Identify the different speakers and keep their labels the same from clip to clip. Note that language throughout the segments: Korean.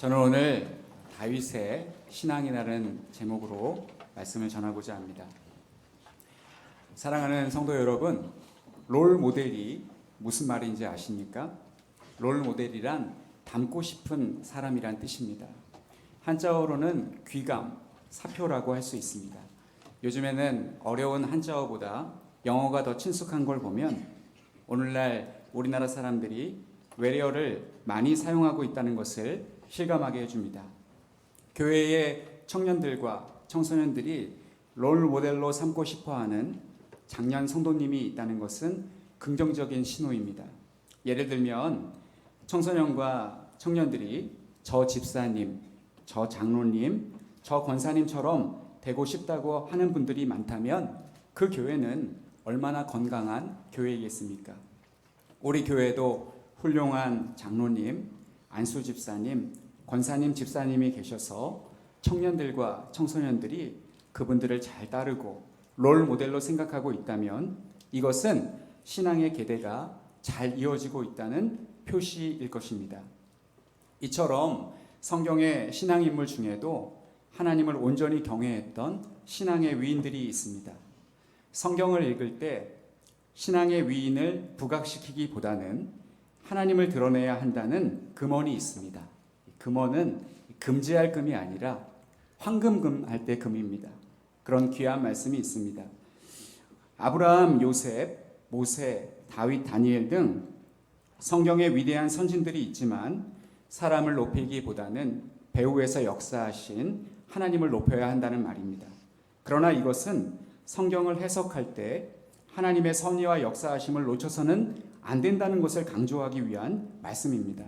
Speaker 1: 저는 오늘 다윗의 신앙이라는 제목으로 말씀을 전하고자 합니다. 사랑하는 성도 여러분, 롤 모델이 무슨 말인지 아십니까? 롤 모델이란 닮고 싶은 사람이란 뜻입니다. 한자어로는 귀감, 사표라고 할 수 있습니다. 요즘에는 어려운 한자어보다 영어가 더 친숙한 걸 보면 오늘날 우리나라 사람들이 외래어를 많이 사용하고 있다는 것을 실감하게 해줍니다. 교회의 청년들과 청소년들이 롤 모델로 삼고 싶어하는 장년 성도님이 있다는 것은 긍정적인 신호입니다. 예를 들면 청소년과 청년들이 저 집사님, 저 장로님, 저 권사님처럼 되고 싶다고 하는 분들이 많다면 그 교회는 얼마나 건강한 교회이겠습니까? 우리 교회도 훌륭한 장로님, 안수 집사님, 권사님, 집사님이 계셔서 청년들과 청소년들이 그분들을 잘 따르고 롤 모델로 생각하고 있다면 이것은 신앙의 계대가 잘 이어지고 있다는 표시일 것입니다. 이처럼 성경의 신앙인물 중에도 하나님을 온전히 경외했던 신앙의 위인들이 있습니다. 성경을 읽을 때 신앙의 위인을 부각시키기보다는 하나님을 드러내야 한다는 금언이 있습니다. 금언은 금지할 금이 아니라 황금금 할 때 금입니다. 그런 귀한 말씀이 있습니다. 아브라함, 요셉, 모세, 다윗, 다니엘 등 성경의 위대한 선진들이 있지만 사람을 높이기보다는 배후에서 역사하신 하나님을 높여야 한다는 말입니다. 그러나 이것은 성경을 해석할 때 하나님의 섭리와 역사하심을 놓쳐서는 안 된다는 것을 강조하기 위한 말씀입니다.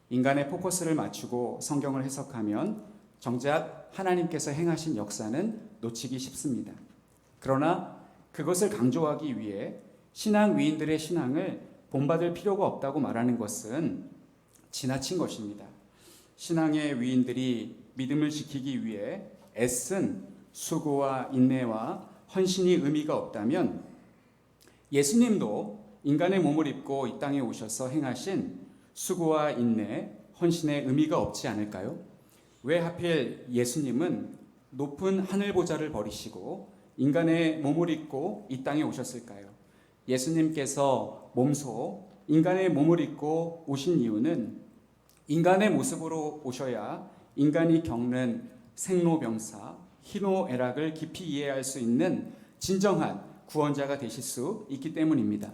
Speaker 1: 인간의 포커스를 맞추고 성경을 해석하면 정작 하나님께서 행하신 역사는 놓치기 쉽습니다. 그러나 그것을 강조하기 위해 신앙 위인들의 신앙을 본받을 필요가 없다고 말하는 것은 지나친 것입니다. 신앙의 위인들이 믿음을 지키기 위해 애쓴 수고와 인내와 헌신이 의미가 없다면 예수님도 인간의 몸을 입고 이 땅에 오셔서 행하신 수고와 인내, 헌신의 의미가 없지 않을까요? 왜 하필 예수님은 높은 하늘 보좌를 버리시고 인간의 몸을 입고 이 땅에 오셨을까요? 예수님께서 몸소 인간의 몸을 입고 오신 이유는 인간의 모습으로 오셔야 인간이 겪는 생로병사, 희노애락을 깊이 이해할 수 있는 진정한 구원자가 되실 수 있기 때문입니다.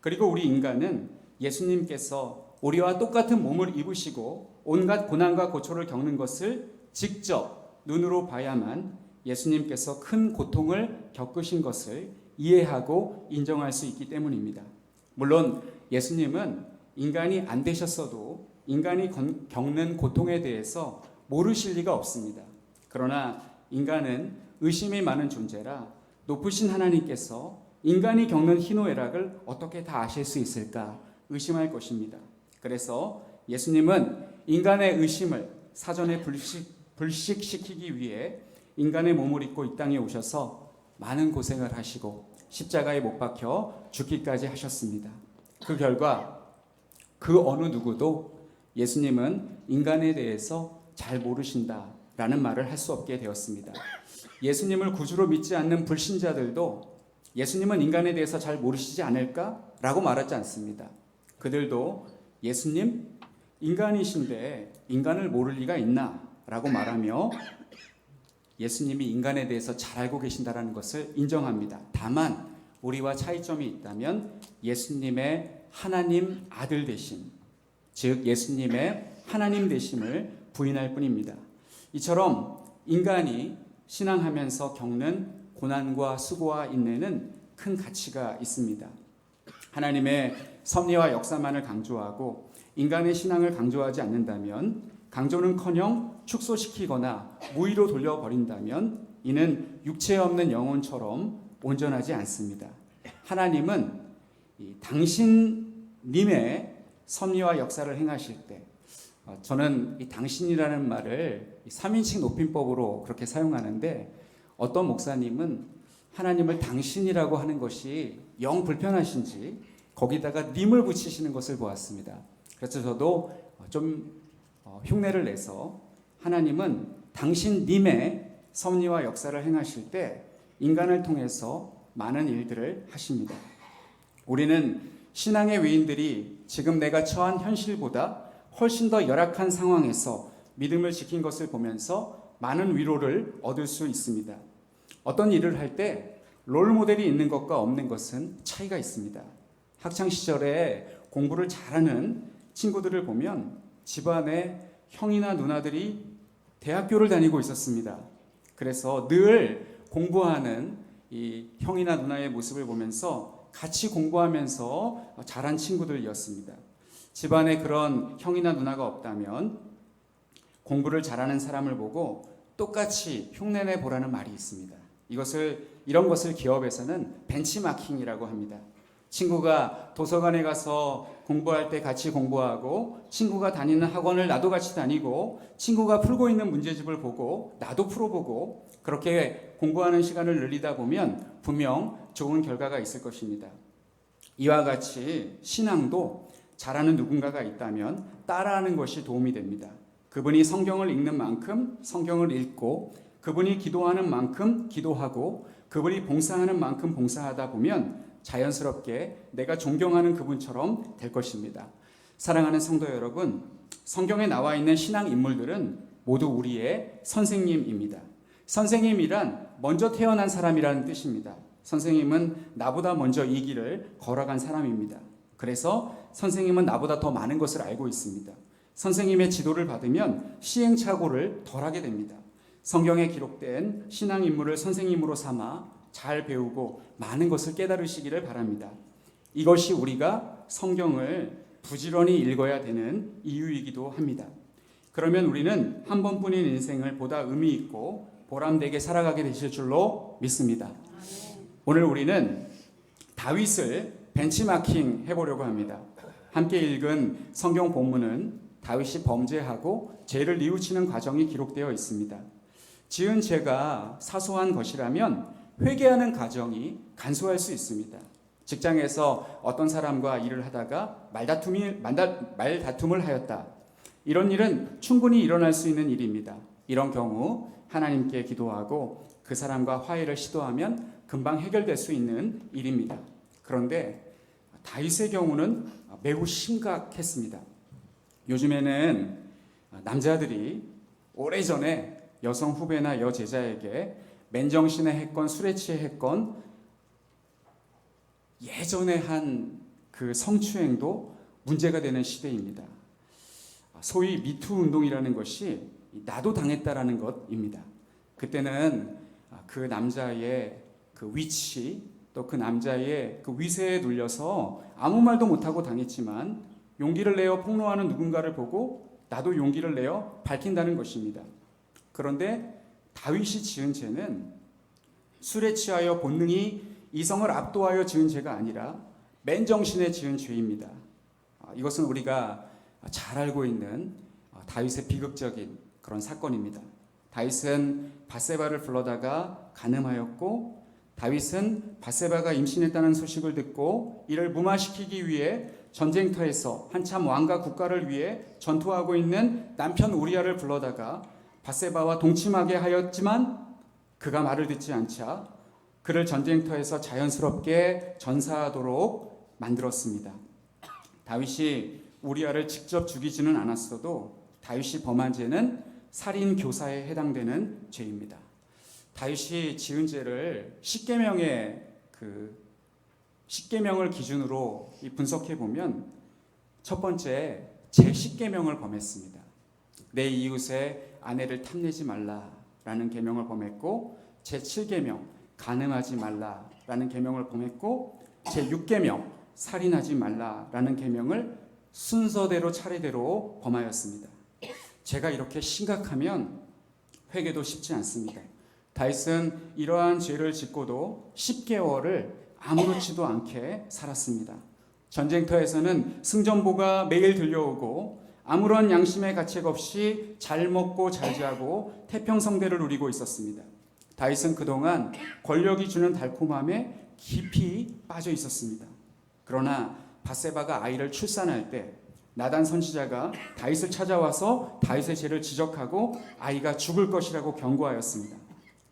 Speaker 1: 그리고 우리 인간은 예수님께서 우리와 똑같은 몸을 입으시고 온갖 고난과 고초를 겪는 것을 직접 눈으로 봐야만 예수님께서 큰 고통을 겪으신 것을 이해하고 인정할 수 있기 때문입니다. 물론 예수님은 인간이 안 되셨어도 인간이 겪는 고통에 대해서 모르실 리가 없습니다. 그러나 인간은 의심이 많은 존재라 높으신 하나님께서 인간이 겪는 희노애락을 어떻게 다 아실 수 있을까 의심할 것입니다. 그래서 예수님은 인간의 의심을 사전에 불식시키기 위해 인간의 몸을 입고 이 땅에 오셔서 많은 고생을 하시고 십자가에 못 박혀 죽기까지 하셨습니다. 그 결과 그 어느 누구도 예수님은 인간에 대해서 잘 모르신다라는 말을 할 수 없게 되었습니다. 예수님을 구주로 믿지 않는 불신자들도 예수님은 인간에 대해서 잘 모르시지 않을까라고 말하지 않습니다. 그들도 예수님 인간이신데 인간을 모를 리가 있나? 라고 말하며 예수님이 인간에 대해서 잘 알고 계신다는 것을 인정합니다. 다만 우리와 차이점이 있다면 예수님의 하나님 아들 되심, 즉 예수님의 하나님 되심을 부인할 뿐입니다. 이처럼 인간이 신앙하면서 겪는 고난과 수고와 인내는 큰 가치가 있습니다. 하나님의 섭리와 역사만을 강조하고 인간의 신앙을 강조하지 않는다면, 강조는커녕 축소시키거나 무의로 돌려버린다면 이는 육체 없는 영혼처럼 온전하지 않습니다. 하나님은 당신님의 섭리와 역사를 행하실 때, 저는 이 당신이라는 말을 3인칭 높임법으로 그렇게 사용하는데, 어떤 목사님은 하나님을 당신이라고 하는 것이 영 불편하신지 거기다가 님을 붙이시는 것을 보았습니다. 그래서 저도 좀 흉내를 내서 하나님은 당신님의 섭리와 역사를 행하실 때 인간을 통해서 많은 일들을 하십니다. 우리는 신앙의 위인들이 지금 내가 처한 현실보다 훨씬 더 열악한 상황에서 믿음을 지킨 것을 보면서 많은 위로를 얻을 수 있습니다. 어떤 일을 할 때 롤모델이 있는 것과 없는 것은 차이가 있습니다. 학창시절에 공부를 잘하는 친구들을 보면 집안에 형이나 누나들이 대학교를 다니고 있었습니다. 그래서 늘 공부하는 이 형이나 누나의 모습을 보면서 같이 공부하면서 자란 친구들이었습니다. 집안에 그런 형이나 누나가 없다면 공부를 잘하는 사람을 보고 똑같이 흉내내 보라는 말이 있습니다. 이런 것을 기업에서는 벤치마킹이라고 합니다. 친구가 도서관에 가서 공부할 때 같이 공부하고, 친구가 다니는 학원을 나도 같이 다니고, 친구가 풀고 있는 문제집을 보고 나도 풀어보고, 그렇게 공부하는 시간을 늘리다 보면 분명 좋은 결과가 있을 것입니다. 이와 같이 신앙도 잘하는 누군가가 있다면 따라하는 것이 도움이 됩니다. 그분이 성경을 읽는 만큼 성경을 읽고, 그분이 기도하는 만큼 기도하고, 그분이 봉사하는 만큼 봉사하다 보면 자연스럽게 내가 존경하는 그분처럼 될 것입니다. 사랑하는 성도 여러분, 성경에 나와 있는 신앙 인물들은 모두 우리의 선생님입니다. 선생님이란 먼저 태어난 사람이라는 뜻입니다. 선생님은 나보다 먼저 이 길을 걸어간 사람입니다. 그래서 선생님은 나보다 더 많은 것을 알고 있습니다. 선생님의 지도를 받으면 시행착오를 덜하게 됩니다. 성경에 기록된 신앙 인물을 선생님으로 삼아 잘 배우고 많은 것을 깨달으시기를 바랍니다. 이것이 우리가 성경을 부지런히 읽어야 되는 이유이기도 합니다. 그러면 우리는 한 번뿐인 인생을 보다 의미 있고 보람되게 살아가게 되실 줄로 믿습니다. 오늘 우리는 다윗을 벤치마킹 해보려고 합니다. 함께 읽은 성경 본문은 다윗이 범죄하고 죄를 뉘우치는 과정이 기록되어 있습니다. 지은 죄가 사소한 것이라면 회개하는 과정이 간소할 수 있습니다. 직장에서 어떤 사람과 일을 하다가 말다툼을 하였다. 이런 일은 충분히 일어날 수 있는 일입니다. 이런 경우 하나님께 기도하고 그 사람과 화해를 시도하면 금방 해결될 수 있는 일입니다. 그런데 다윗의 경우는 매우 심각했습니다. 요즘에는 남자들이 오래전에 여성 후배나 여제자에게 맨정신에 했건 술에 취해 했건 예전에 한 그 성추행도 문제가 되는 시대입니다. 소위 미투 운동이라는 것이 나도 당했다라는 것입니다. 그때는 그 남자의 그 위치, 또 그 남자의 그 위세에 눌려서 아무 말도 못하고 당했지만 용기를 내어 폭로하는 누군가를 보고 나도 용기를 내어 밝힌다는 것입니다. 그런데 다윗이 지은 죄는 술에 취하여 본능이 이성을 압도하여 지은 죄가 아니라 맨정신에 지은 죄입니다. 이것은 우리가 잘 알고 있는 다윗의 비극적인 그런 사건입니다. 다윗은 밧세바를 불러다가 간음하였고, 다윗은 밧세바가 임신했다는 소식을 듣고 이를 무마시키기 위해 전쟁터에서 한참 왕과 국가를 위해 전투하고 있는 남편 우리아를 불러다가 밧세바와 동침하게 하였지만 그가 말을 듣지 않자 그를 전쟁터에서 자연스럽게 전사하도록 만들었습니다. 다윗이 우리아를 직접 죽이지는 않았어도 다윗이 범한 죄는 살인 교사에 해당되는 죄입니다. 다윗이 지은 죄를 십계명의 십계명을 기준으로 분석해 보면 첫 번째 제10계명을 범했습니다. 내 이웃의 아내를 탐내지 말라라는 계명을 범했고, 제7계명 간음하지 말라라는 계명을 범했고, 제6계명 살인하지 말라라는 계명을 순서대로 차례대로 범하였습니다. 죄가 이렇게 심각하면 회개도 쉽지 않습니다. 다윗은 이러한 죄를 짓고도 10개월을 아무렇지도 않게 살았습니다. 전쟁터에서는 승전보가 매일 들려오고 아무런 양심의 가책 없이 잘 먹고 잘 자고 태평성대를 누리고 있었습니다. 다윗은 그동안 권력이 주는 달콤함에 깊이 빠져 있었습니다. 그러나 밧세바가 아이를 출산할 때 나단 선지자가 다윗을 찾아와서 다윗의 죄를 지적하고 아이가 죽을 것이라고 경고하였습니다.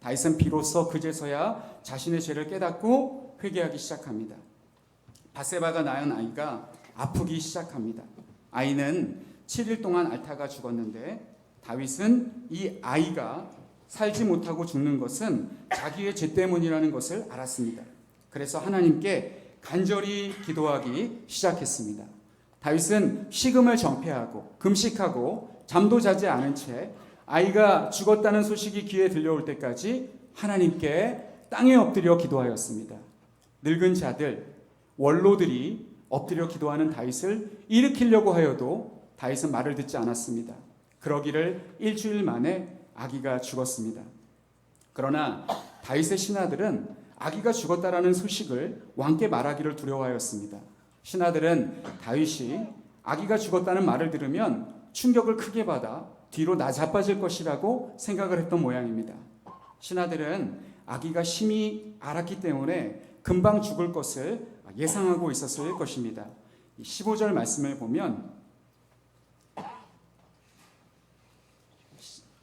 Speaker 1: 다윗은 비로소 그제서야 자신의 죄를 깨닫고 회개하기 시작합니다. 바세바가 낳은 아이가 아프기 시작합니다. 아이는 7일 동안 앓다가 죽었는데 다윗은 이 아이가 살지 못하고 죽는 것은 자기의 죄 때문이라는 것을 알았습니다. 그래서 하나님께 간절히 기도하기 시작했습니다. 다윗은 식음을 정폐하고 금식하고 잠도 자지 않은 채 아이가 죽었다는 소식이 귀에 들려올 때까지 하나님께 땅에 엎드려 기도하였습니다. 늙은 자들, 원로들이 엎드려 기도하는 다윗을 일으키려고 하여도 다윗은 말을 듣지 않았습니다. 그러기를 일주일 만에 아기가 죽었습니다. 그러나 다윗의 신하들은 아기가 죽었다라는 소식을 왕께 말하기를 두려워하였습니다. 신하들은 다윗이 아기가 죽었다는 말을 들으면 충격을 크게 받아 뒤로 나자빠질 것이라고 생각을 했던 모양입니다. 신하들은 아기가 심히 앓았기 때문에 금방 죽을 것을 예상하고 있었을 것입니다. 15절 말씀을 보면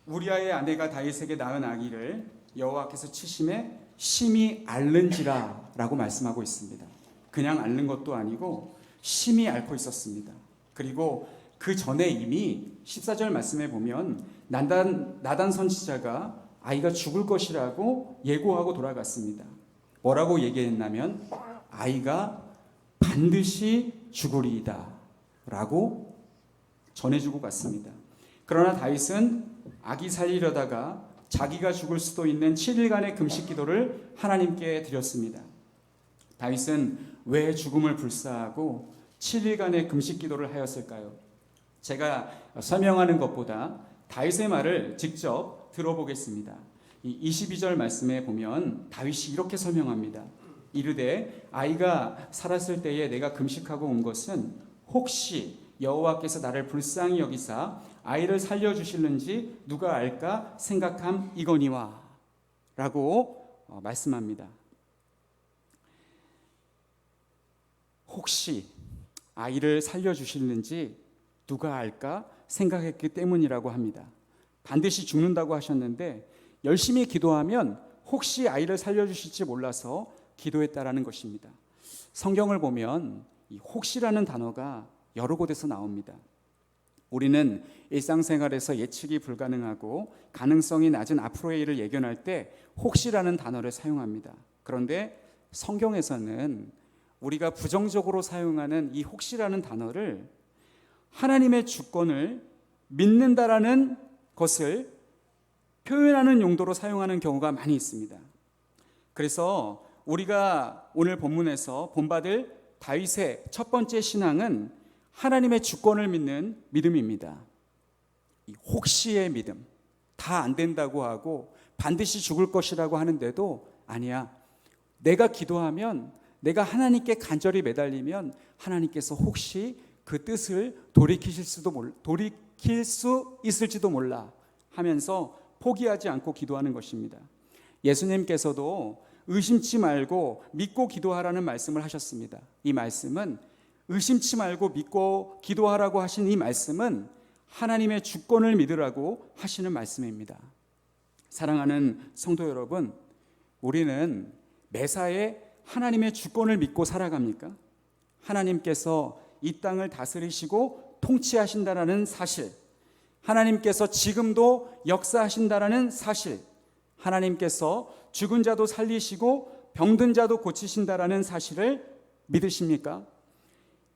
Speaker 1: 우리아의 아내가 다윗에게 낳은 아기를 여호와께서 치심에 심히 앓는지라 라고 말씀하고 있습니다. 그냥 앓는 것도 아니고 심히 앓고 있었습니다. 그리고 그 전에 이미 14절 말씀에 보면 나단 선지자가 아이가 죽을 것이라고 예고하고 돌아갔습니다. 뭐라고 얘기했냐면 아이가 반드시 죽으리이다 라고 전해주고 갔습니다. 그러나 다윗은 아기 살리려다가 자기가 죽을 수도 있는 7일간의 금식 기도를 하나님께 드렸습니다. 다윗은 왜 죽음을 불사하고 7일간의 금식 기도를 하였을까요? 제가 설명하는 것보다 다윗의 말을 직접 들어보겠습니다. 이 22절 말씀에 보면 다윗이 이렇게 설명합니다. 이르되 아이가 살았을 때에 내가 금식하고 온 것은 혹시 여호와께서 나를 불쌍히 여기사 아이를 살려주실는지 누가 알까 생각함이거니와 라고 말씀합니다. 혹시 아이를 살려주실는지 누가 알까 생각했기 때문이라고 합니다. 반드시 죽는다고 하셨는데 열심히 기도하면 혹시 아이를 살려주실지 몰라서 기도했다라는 것입니다. 성경을 보면 이 혹시라는 단어가 여러 곳에서 나옵니다. 우리는 일상생활에서 예측이 불가능하고 가능성이 낮은 앞으로의 일을 예견할 때 혹시라는 단어를 사용합니다. 그런데 성경에서는 우리가 부정적으로 사용하는 이 혹시라는 단어를 하나님의 주권을 믿는다라는 것을 표현하는 용도로 사용하는 경우가 많이 있습니다. 그래서 우리가 오늘 본문에서 본받을 다윗의 첫 번째 신앙은 하나님의 주권을 믿는 믿음입니다. 이 혹시의 믿음, 다 안 된다고 하고 반드시 죽을 것이라고 하는데도 아니야. 내가 기도하면, 내가 하나님께 간절히 매달리면 하나님께서 혹시 그 뜻을 돌이킬 수 있을지도 몰라 하면서 포기하지 않고 기도하는 것입니다. 예수님께서도 의심치 말고 믿고 기도하라는 말씀을 하셨습니다. 이 말씀은 의심치 말고 믿고 기도하라고 하신 이 말씀은 하나님의 주권을 믿으라고 하시는 말씀입니다. 사랑하는 성도 여러분, 우리는 매사에 하나님의 주권을 믿고 살아갑니까? 하나님께서 이 땅을 다스리시고 통치하신다라는 사실, 하나님께서 지금도 역사하신다라는 사실, 하나님께서 죽은 자도 살리시고 병든 자도 고치신다라는 사실을 믿으십니까?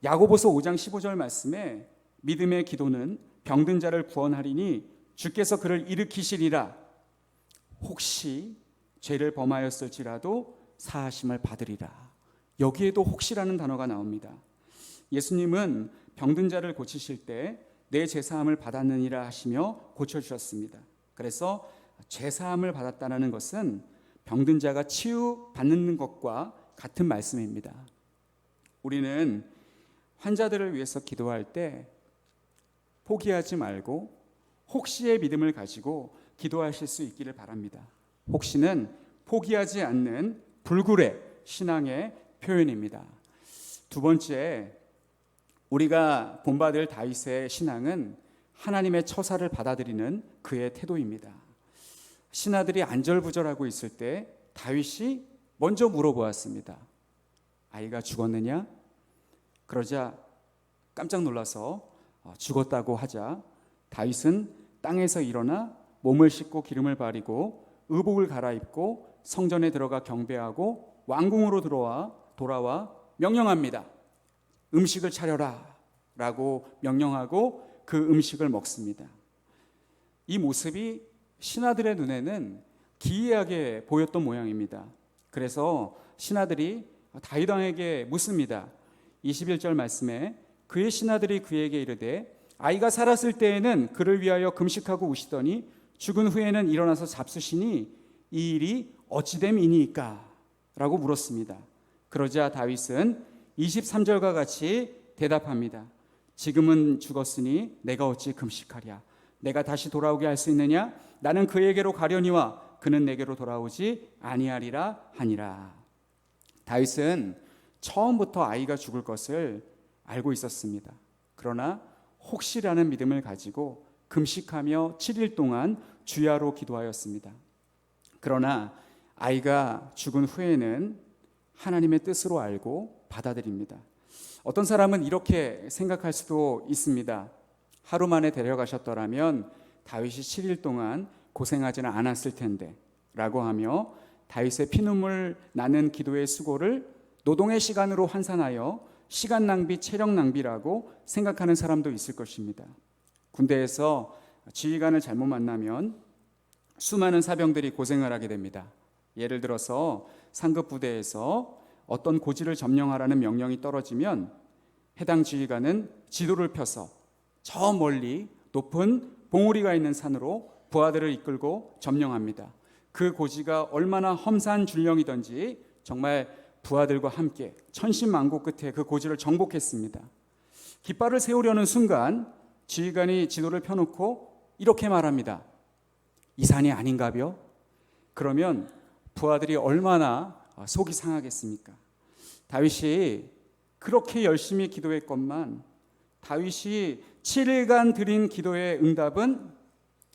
Speaker 1: 야고보서 5장 15절 말씀에 믿음의 기도는 병든 자를 구원하리니 주께서 그를 일으키시리라. 혹시 죄를 범하였을지라도 사하심을 받으리라. 여기에도 혹시라는 단어가 나옵니다. 예수님은 병든 자를 고치실 때 내 죄사함을 받았느니라 하시며 고쳐주셨습니다. 그래서 죄사함을 받았다는 것은 병든 자가 치유받는 것과 같은 말씀입니다. 우리는 환자들을 위해서 기도할 때 포기하지 말고 혹시의 믿음을 가지고 기도하실 수 있기를 바랍니다. 혹시는 포기하지 않는 불굴의 신앙의 표현입니다. 두 번째, 우리가 본받을 다윗의 신앙은 하나님의 처사를 받아들이는 그의 태도입니다. 신하들이 안절부절하고 있을 때 다윗이 먼저 물어보았습니다. 아이가 죽었느냐? 그러자 깜짝 놀라서 죽었다고 하자 다윗은 땅에서 일어나 몸을 씻고 기름을 바르고 의복을 갈아입고 성전에 들어가 경배하고 왕궁으로 돌아와 명령합니다. 음식을 차려라 라고 명령하고 그 음식을 먹습니다. 이 모습이 신하들의 눈에는 기이하게 보였던 모양입니다. 그래서 신하들이 다윗 왕에게 묻습니다. 21절 말씀에 그의 신하들이 그에게 이르되 아이가 살았을 때에는 그를 위하여 금식하고 우시더니 죽은 후에는 일어나서 잡수시니 이 일이 어찌됨이니까? 라고 물었습니다. 그러자 다윗은 23절과 같이 대답합니다. 지금은 죽었으니 내가 어찌 금식하랴? 내가 다시 돌아오게 할 수 있느냐? 나는 그에게로 가려니와 그는 내게로 돌아오지 아니하리라 하니라. 다윗은 처음부터 아이가 죽을 것을 알고 있었습니다. 그러나 혹시라는 믿음을 가지고 금식하며 7일 동안 주야로 기도하였습니다. 그러나 아이가 죽은 후에는 하나님의 뜻으로 알고 받아들입니다. 어떤 사람은 이렇게 생각할 수도 있습니다. 하루 만에 데려가셨더라면 다윗이 7일 동안 고생하지는 않았을 텐데 라고 하며 다윗의 피눈물 나는 기도의 수고를 노동의 시간으로 환산하여 시간 낭비, 체력 낭비라고 생각하는 사람도 있을 것입니다. 군대에서 지휘관을 잘못 만나면 수많은 사병들이 고생을 하게 됩니다. 예를 들어서 상급 부대에서 어떤 고지를 점령하라는 명령이 떨어지면 해당 지휘관은 지도를 펴서 저 멀리 높은 봉우리가 있는 산으로 부하들을 이끌고 점령합니다. 그 고지가 얼마나 험산 줄령이든지 정말 부하들과 함께 천신만고 끝에 그 고지를 정복했습니다. 깃발을 세우려는 순간 지휘관이 지도를 펴놓고 이렇게 말합니다. 이 산이 아닌가벼? 그러면 부하들이 얼마나 속이 상하겠습니까? 다윗이 그렇게 열심히 기도했건만 다윗이 7일간 드린 기도의 응답은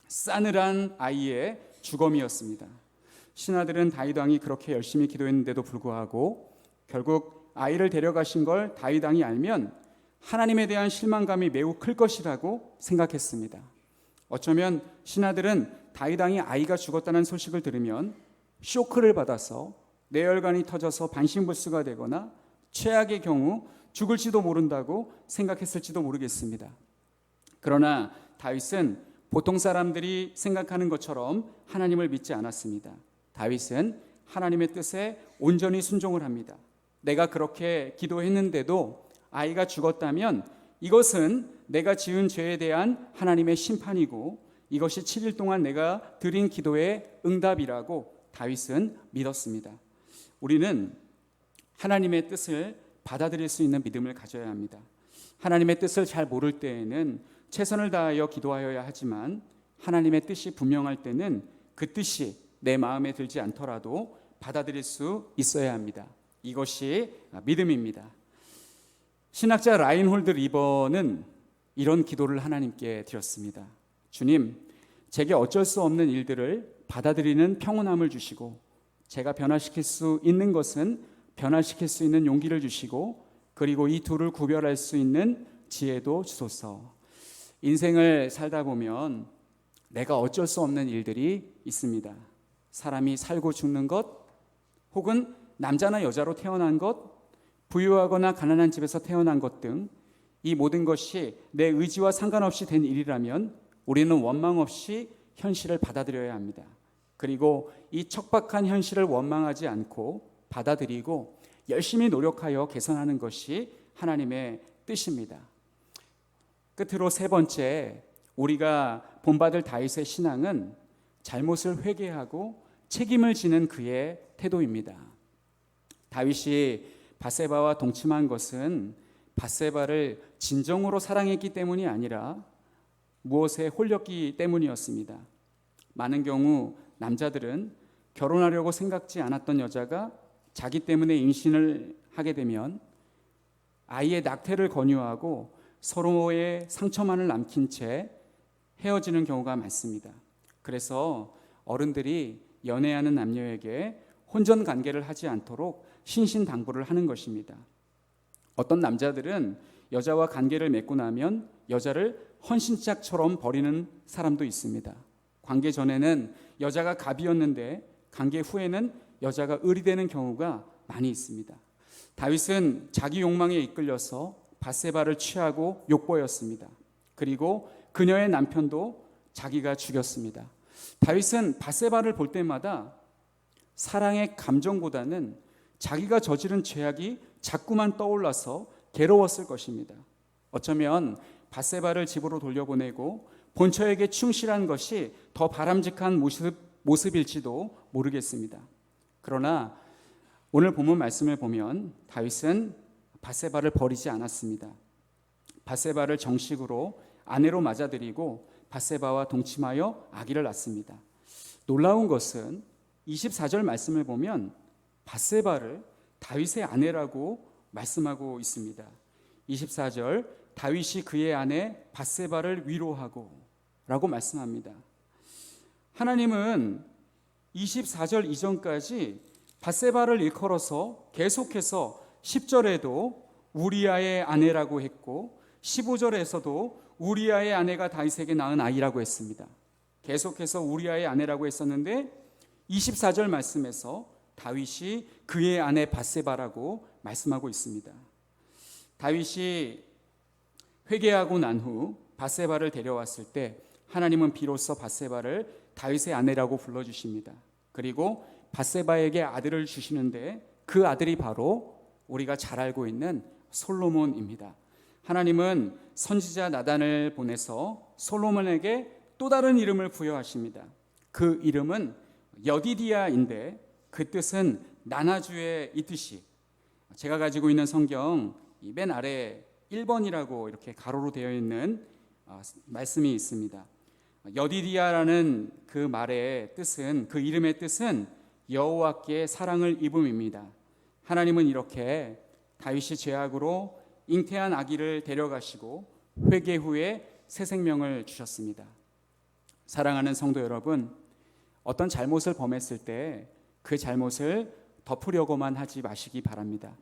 Speaker 1: 싸늘한 아이의 죽음이었습니다. 신하들은 다윗 왕이 그렇게 열심히 기도했는데도 불구하고 결국 아이를 데려가신 걸 다윗 왕이 알면 하나님에 대한 실망감이 매우 클 것이라고 생각했습니다. 어쩌면 신하들은 다윗 왕이 아이가 죽었다는 소식을 들으면 쇼크를 받아서 뇌혈관이 터져서 반신불수가 되거나 최악의 경우 죽을지도 모른다고 생각했을지도 모르겠습니다. 그러나 다윗은 보통 사람들이 생각하는 것처럼 하나님을 믿지 않았습니다. 다윗은 하나님의 뜻에 온전히 순종을 합니다. 내가 그렇게 기도했는데도 아이가 죽었다면 이것은 내가 지은 죄에 대한 하나님의 심판이고 이것이 7일 동안 내가 드린 기도의 응답이라고 다윗은 믿었습니다. 우리는 하나님의 뜻을 받아들일 수 있는 믿음을 가져야 합니다. 하나님의 뜻을 잘 모를 때에는 최선을 다하여 기도하여야 하지만 하나님의 뜻이 분명할 때는 그 뜻이 내 마음에 들지 않더라도 받아들일 수 있어야 합니다. 이것이 믿음입니다. 신학자 라인홀드 리버는 이런 기도를 하나님께 드렸습니다. 주님, 제게 어쩔 수 없는 일들을 받아들이는 평온함을 주시고 제가 변화시킬 수 있는 것은 변화시킬 수 있는 용기를 주시고 그리고 이 둘을 구별할 수 있는 지혜도 주소서. 인생을 살다 보면 내가 어쩔 수 없는 일들이 있습니다. 사람이 살고 죽는 것, 혹은 남자나 여자로 태어난 것, 부유하거나 가난한 집에서 태어난 것 등 이 모든 것이 내 의지와 상관없이 된 일이라면 우리는 원망 없이 현실을 받아들여야 합니다. 그리고 이 척박한 현실을 원망하지 않고 받아들이고 열심히 노력하여 개선하는 것이 하나님의 뜻입니다. 끝으로 세 번째, 우리가 본받을 다윗의 신앙은 잘못을 회개하고 책임을 지는 그의 태도입니다. 다윗이 밧세바와 동침한 것은 밧세바를 진정으로 사랑했기 때문이 아니라 무엇에 홀렸기 때문이었습니다. 많은 경우 남자들은 결혼하려고 생각지 않았던 여자가 자기 때문에 임신을 하게 되면 아이의 낙태를 권유하고 서로의 상처만을 남긴 채 헤어지는 경우가 많습니다. 그래서 어른들이 연애하는 남녀에게 혼전 관계를 하지 않도록 신신당부를 하는 것입니다. 어떤 남자들은 여자와 관계를 맺고 나면 여자를 헌신짝처럼 버리는 사람도 있습니다. 관계 전에는 여자가 갑이었는데 관계 후에는 여자가 을이 되는 경우가 많이 있습니다. 다윗은 자기 욕망에 이끌려서 밧세바를 취하고 욕보였습니다. 그리고 그녀의 남편도 자기가 죽였습니다. 다윗은 밧세바를 볼 때마다 사랑의 감정보다는 자기가 저지른 죄악이 자꾸만 떠올라서 괴로웠을 것입니다. 어쩌면 밧세바를 집으로 돌려보내고 본처에게 충실한 것이 더 바람직한 모습일지도 모르겠습니다. 그러나 오늘 본문 말씀을 보면 다윗은 밧세바를 버리지 않았습니다. 밧세바를 정식으로 아내로 맞아들이고 밧세바와 동침하여 아기를 낳습니다. 놀라운 것은 24절 말씀을 보면 밧세바를 다윗의 아내라고 말씀하고 있습니다. 24절 다윗이 그의 아내 밧세바를 위로하고 라고 말씀합니다. 하나님은 24절 이전까지 밧세바를 일컬어서 계속해서 10절에도 우리아의 아내라고 했고 15절에서도 우리아의 아내가 다윗에게 낳은 아이라고 했습니다. 계속해서 우리아의 아내라고 했었는데 24절 말씀에서 다윗이 그의 아내 밧세바라고 말씀하고 있습니다. 다윗이 회개하고 난 후 밧세바를 데려왔을 때 하나님은 비로소 밧세바를 다윗의 아내라고 불러주십니다. 그리고 밧세바에게 아들을 주시는데 그 아들이 바로 우리가 잘 알고 있는 솔로몬입니다. 하나님은 선지자 나단을 보내서 솔로몬에게 또 다른 이름을 부여하십니다. 그 이름은 여디디야인데 그 뜻은 나나주의 이 뜻이, 제가 가지고 있는 성경 맨 아래 1번이라고 이렇게 가로로 되어 있는 말씀이 있습니다. 여디디야라는 그 말의 뜻은, 그 이름의 뜻은 여호와께 사랑을 입음입니다. 하나님은 이렇게 다윗이 죄악으로 잉태한 아기를 데려가시고 회개 후에 새 생명을 주셨습니다. 사랑하는 성도 여러분, 어떤 잘못을 범했을 때 그 잘못을 덮으려고만 하지 마시기 바랍니다.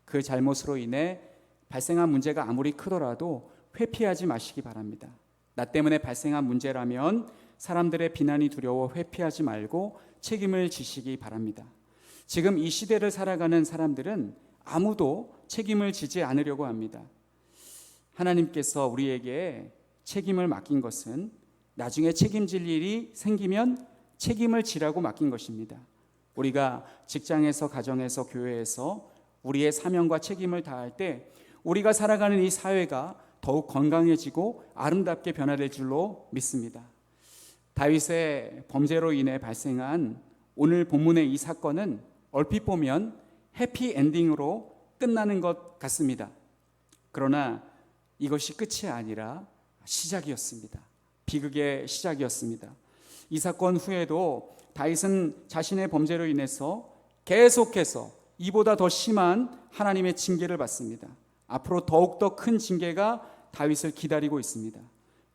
Speaker 1: 그 잘못으로 인해 발생한 문제가 아무리 크더라도 회피하지 마시기 바랍니다. 나 때문에 발생한 문제라면 사람들의 비난이 두려워 회피하지 말고 책임을 지시기 바랍니다. 지금 이 시대를 살아가는 사람들은 아무도 책임을 지지 않으려고 합니다. 하나님께서 우리에게 책임을 맡긴 것은 나중에 책임질 일이 생기면 책임을 지라고 맡긴 것입니다. 우리가 직장에서, 가정에서, 교회에서 우리의 사명과 책임을 다할 때 우리가 살아가는 이 사회가 더욱 건강해지고 아름답게 변화될 줄로 믿습니다. 다윗의 범죄로 인해 발생한 오늘 본문의 이 사건은 얼핏 보면 해피엔딩으로 끝나는 것 같습니다. 그러나 이것이 끝이 아니라 시작이었습니다. 비극의 시작이었습니다. 이 사건 후에도 다윗은 자신의 범죄로 인해서 계속해서 이보다 더 심한 하나님의 징계를 받습니다. 앞으로 더욱더 큰 징계가 다윗을 기다리고 있습니다.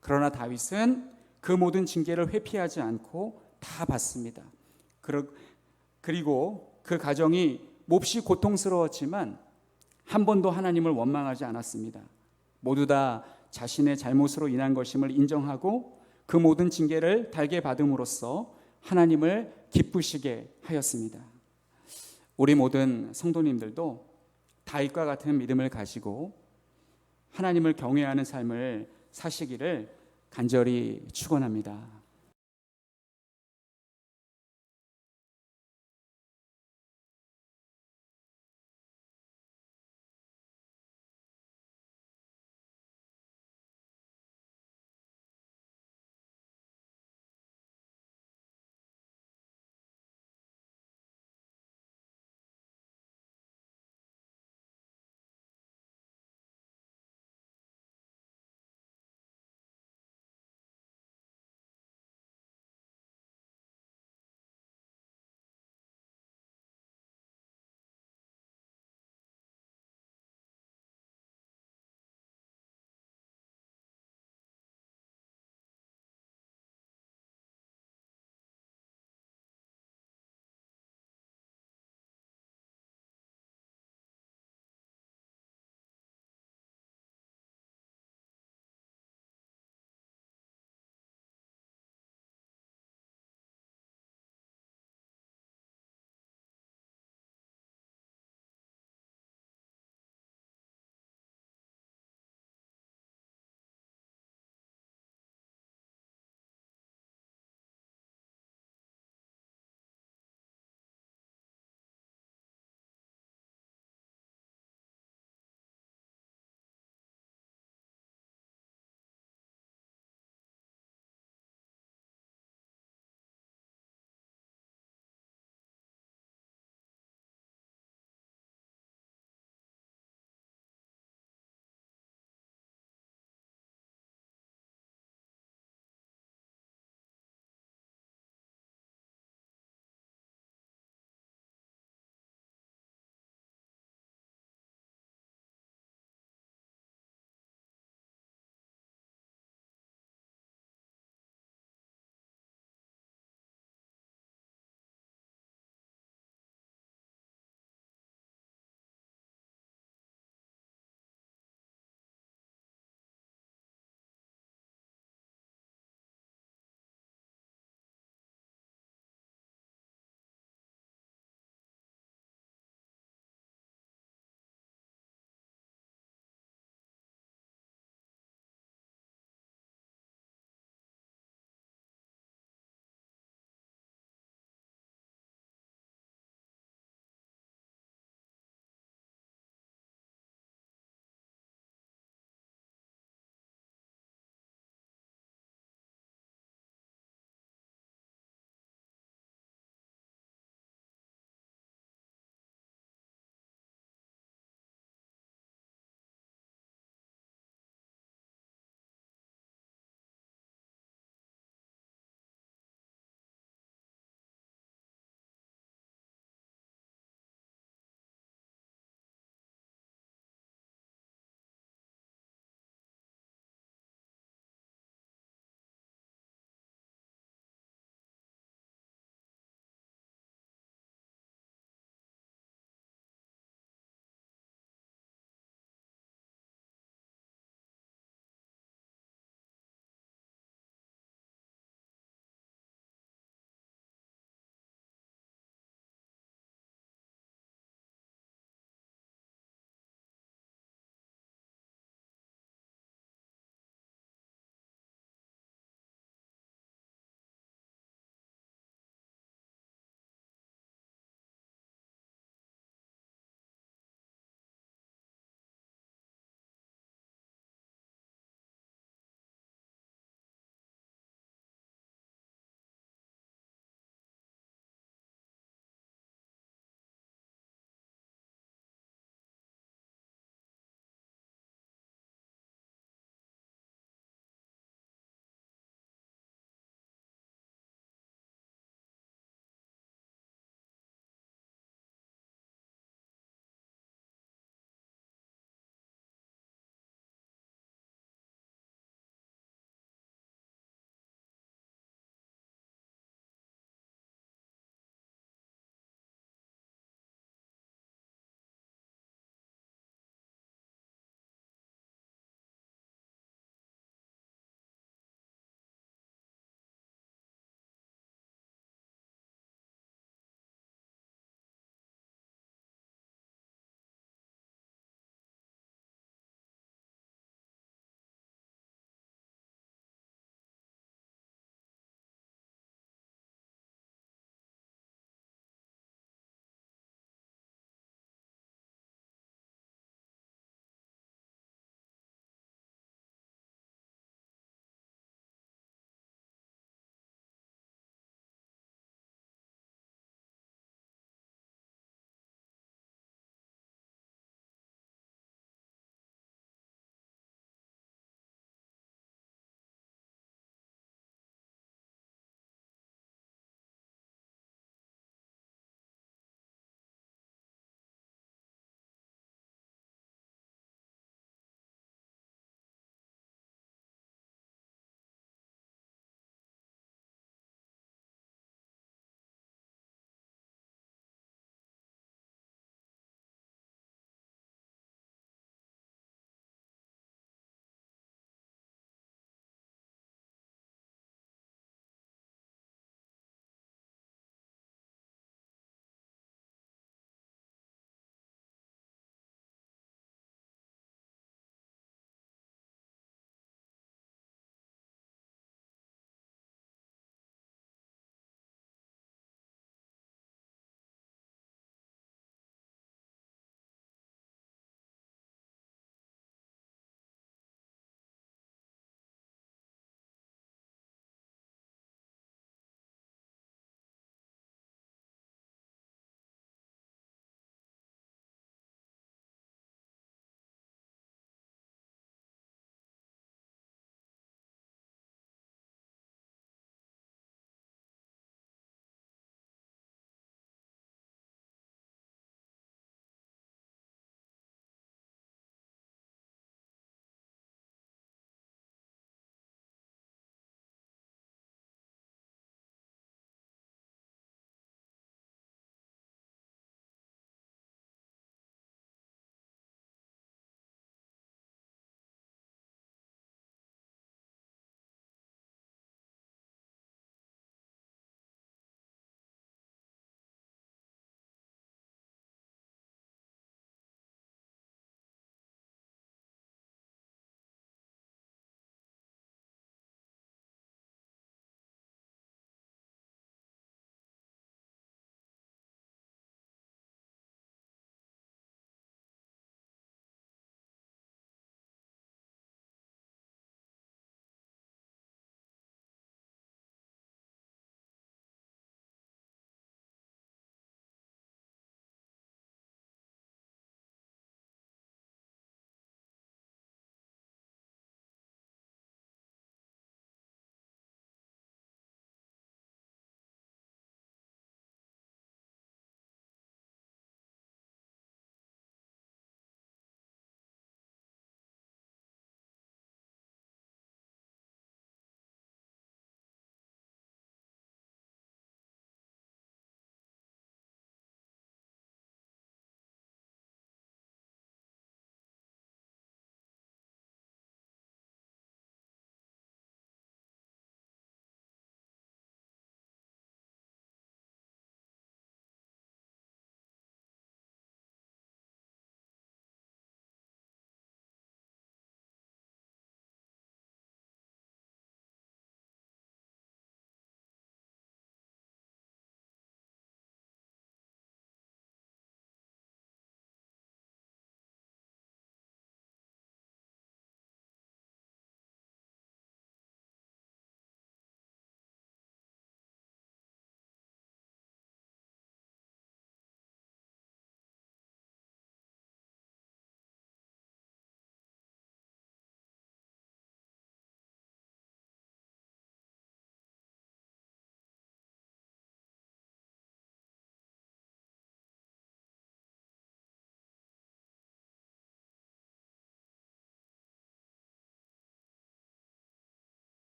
Speaker 1: 그러나 다윗은 그 모든 징계를 회피하지 않고 다 받습니다. 그리고 그 가정이 몹시 고통스러웠지만 한 번도 하나님을 원망하지 않았습니다. 모두 다 자신의 잘못으로 인한 것임을 인정하고 그 모든 징계를 달게 받음으로써 하나님을 기쁘시게 하였습니다. 우리 모든 성도님들도 다윗과 같은 믿음을 가지고 하나님을 경외하는 삶을 사시기를 간절히 축원합니다.